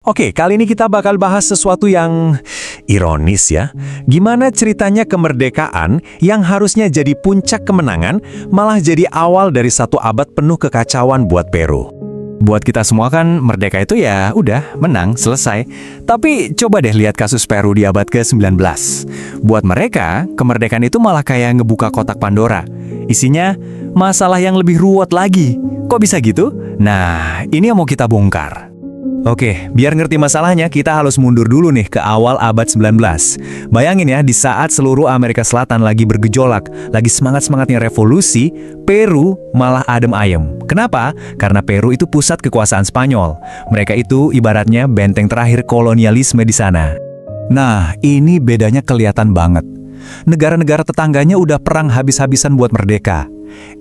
Oke, kali ini kita bakal bahas sesuatu yang ironis ya. Gimana ceritanya kemerdekaan yang harusnya jadi puncak kemenangan, malah jadi awal dari satu abad penuh kekacauan buat Peru. Buat kita semua kan merdeka itu ya udah menang, selesai. Tapi coba deh lihat kasus Peru di abad ke-19. Buat mereka, kemerdekaan itu malah kayak ngebuka kotak Pandora. Isinya masalah yang lebih ruwet lagi. Kok bisa gitu? Nah, ini yang mau kita bongkar. Oke, biar ngerti masalahnya, kita harus mundur dulu nih ke awal abad 19. Bayangin ya, di saat seluruh Amerika Selatan lagi bergejolak, lagi semangat-semangatnya revolusi, Peru malah adem ayem. Kenapa? Karena Peru itu pusat kekuasaan Spanyol. Mereka itu ibaratnya benteng terakhir kolonialisme di sana. Nah, ini bedanya kelihatan banget. Negara-negara tetangganya udah perang habis-habisan buat merdeka.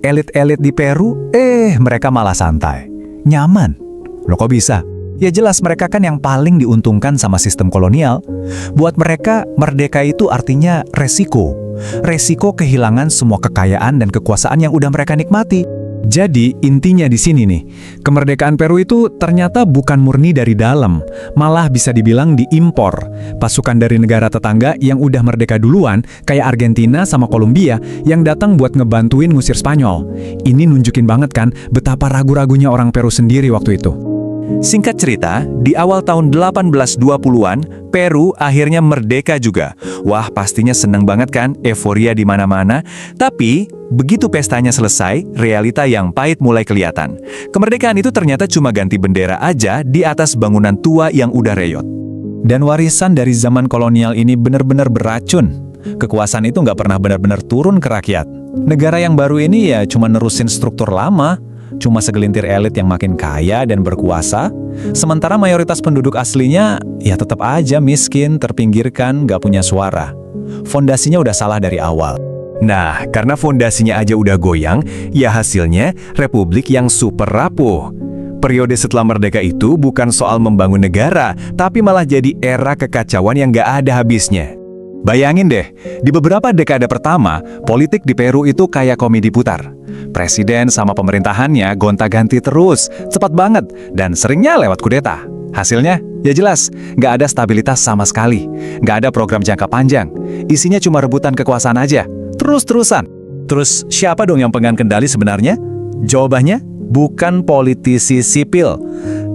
Elit-elit di Peru, mereka malah santai. Nyaman. Loh kok bisa? Ya jelas mereka kan yang paling diuntungkan sama sistem kolonial. Buat mereka, merdeka itu artinya resiko. Resiko kehilangan semua kekayaan dan kekuasaan yang udah mereka nikmati. Jadi intinya di sini nih, kemerdekaan Peru itu ternyata bukan murni dari dalam, malah bisa dibilang diimpor. Pasukan dari negara tetangga yang udah merdeka duluan, kayak Argentina sama Kolombia, yang datang buat ngebantuin ngusir Spanyol. Ini nunjukin banget kan betapa ragu-ragunya orang Peru sendiri waktu itu. Singkat cerita, di awal tahun 1820-an, Peru akhirnya merdeka juga. Wah, pastinya seneng banget kan, euforia di mana-mana. Tapi, begitu pestanya selesai, realita yang pahit mulai kelihatan. Kemerdekaan itu ternyata cuma ganti bendera aja di atas bangunan tua yang udah reyot. Dan warisan dari zaman kolonial ini benar-benar beracun. Kekuasaan itu nggak pernah benar-benar turun ke rakyat. Negara yang baru ini ya cuma nerusin struktur lama. Cuma segelintir elit yang makin kaya dan berkuasa, sementara mayoritas penduduk aslinya ya tetap aja miskin, terpinggirkan, gak punya suara. Fondasinya udah salah dari awal. Nah, karena fondasinya aja udah goyang, ya hasilnya republik yang super rapuh. Periode setelah merdeka itu bukan soal membangun negara, tapi malah jadi era kekacauan yang gak ada habisnya. Bayangin deh, di beberapa dekade pertama, politik di Peru itu kayak komedi putar. Presiden sama pemerintahannya gonta-ganti terus, cepat banget, dan seringnya lewat kudeta. Hasilnya, ya jelas, nggak ada stabilitas sama sekali. Nggak ada program jangka panjang. Isinya cuma rebutan kekuasaan aja, terus-terusan. Terus siapa dong yang pegang kendali sebenarnya? Jawabannya, bukan politisi sipil,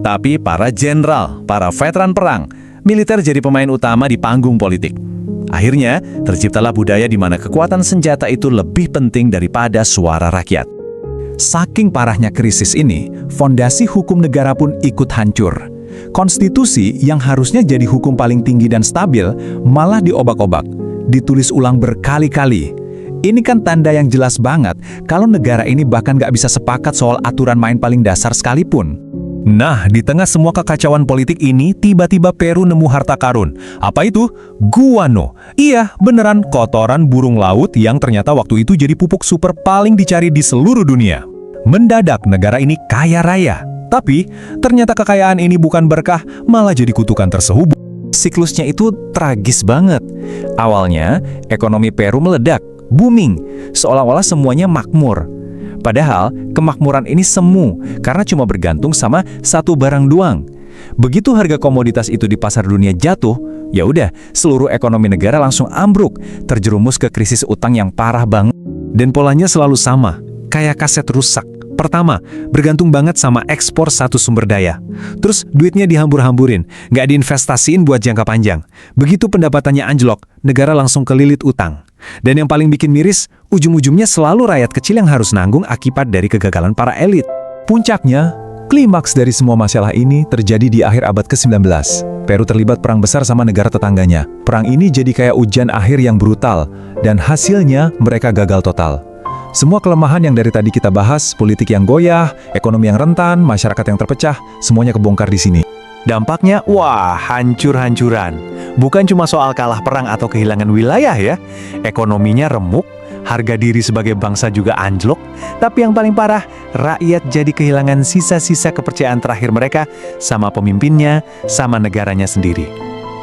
tapi para jenderal, para veteran perang. Militer jadi pemain utama di panggung politik. Akhirnya, terciptalah budaya di mana kekuatan senjata itu lebih penting daripada suara rakyat. Saking parahnya krisis ini, fondasi hukum negara pun ikut hancur. Konstitusi yang harusnya jadi hukum paling tinggi dan stabil, malah diobak-obak, ditulis ulang berkali-kali. Ini kan tanda yang jelas banget kalau negara ini bahkan gak bisa sepakat soal aturan main paling dasar sekalipun. Nah, di tengah semua kekacauan politik ini, tiba-tiba Peru nemu harta karun. Apa itu? Guano. Iya, beneran kotoran burung laut yang ternyata waktu itu jadi pupuk super paling dicari di seluruh dunia. Mendadak negara ini kaya raya. Tapi, ternyata kekayaan ini bukan berkah, malah jadi kutukan tersehubung. Siklusnya itu tragis banget. Awalnya, ekonomi Peru meledak, booming, seolah-olah semuanya makmur. Padahal, kemakmuran ini semu karena cuma bergantung sama satu barang doang. Begitu harga komoditas itu di pasar dunia jatuh, ya udah, seluruh ekonomi negara langsung ambruk, terjerumus ke krisis utang yang parah banget. Dan polanya selalu sama, kayak kaset rusak. Pertama, bergantung banget sama ekspor satu sumber daya. Terus duitnya dihambur-hamburin, nggak diinvestasiin buat jangka panjang. Begitu pendapatannya anjlok, negara langsung kelilit utang. Dan yang paling bikin miris, ujung-ujungnya selalu rakyat kecil yang harus nanggung akibat dari kegagalan para elit. Puncaknya, klimaks dari semua masalah ini terjadi di akhir abad ke-19. Peru terlibat perang besar sama negara tetangganya. Perang ini jadi kayak ujian akhir yang brutal, dan hasilnya mereka gagal total. Semua kelemahan yang dari tadi kita bahas, politik yang goyah, ekonomi yang rentan, masyarakat yang terpecah, semuanya kebongkar di sini. Dampaknya, wah, hancur-hancuran. Bukan cuma soal kalah perang atau kehilangan wilayah ya. Ekonominya remuk, harga diri sebagai bangsa juga anjlok. Tapi yang paling parah, rakyat jadi kehilangan sisa-sisa kepercayaan terakhir mereka sama pemimpinnya, sama negaranya sendiri.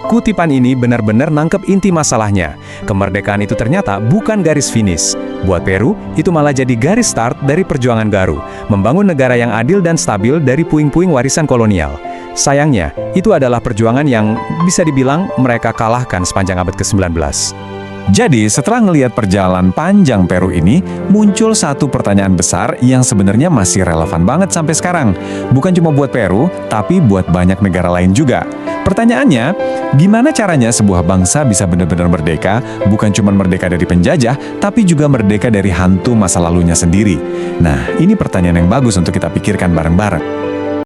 Kutipan ini benar-benar nangkep inti masalahnya. Kemerdekaan itu ternyata bukan garis finish. Buat Peru, itu malah jadi garis start dari perjuangan baru, membangun negara yang adil dan stabil dari puing-puing warisan kolonial. Sayangnya, itu adalah perjuangan yang bisa dibilang mereka kalahkan sepanjang abad ke-19. Jadi, setelah ngelihat perjalanan panjang Peru ini, muncul satu pertanyaan besar yang sebenarnya masih relevan banget sampai sekarang. Bukan cuma buat Peru, tapi buat banyak negara lain juga. Pertanyaannya, gimana caranya sebuah bangsa bisa benar-benar merdeka, bukan cuma merdeka dari penjajah, tapi juga merdeka dari hantu masa lalunya sendiri? Nah, ini pertanyaan yang bagus untuk kita pikirkan bareng-bareng.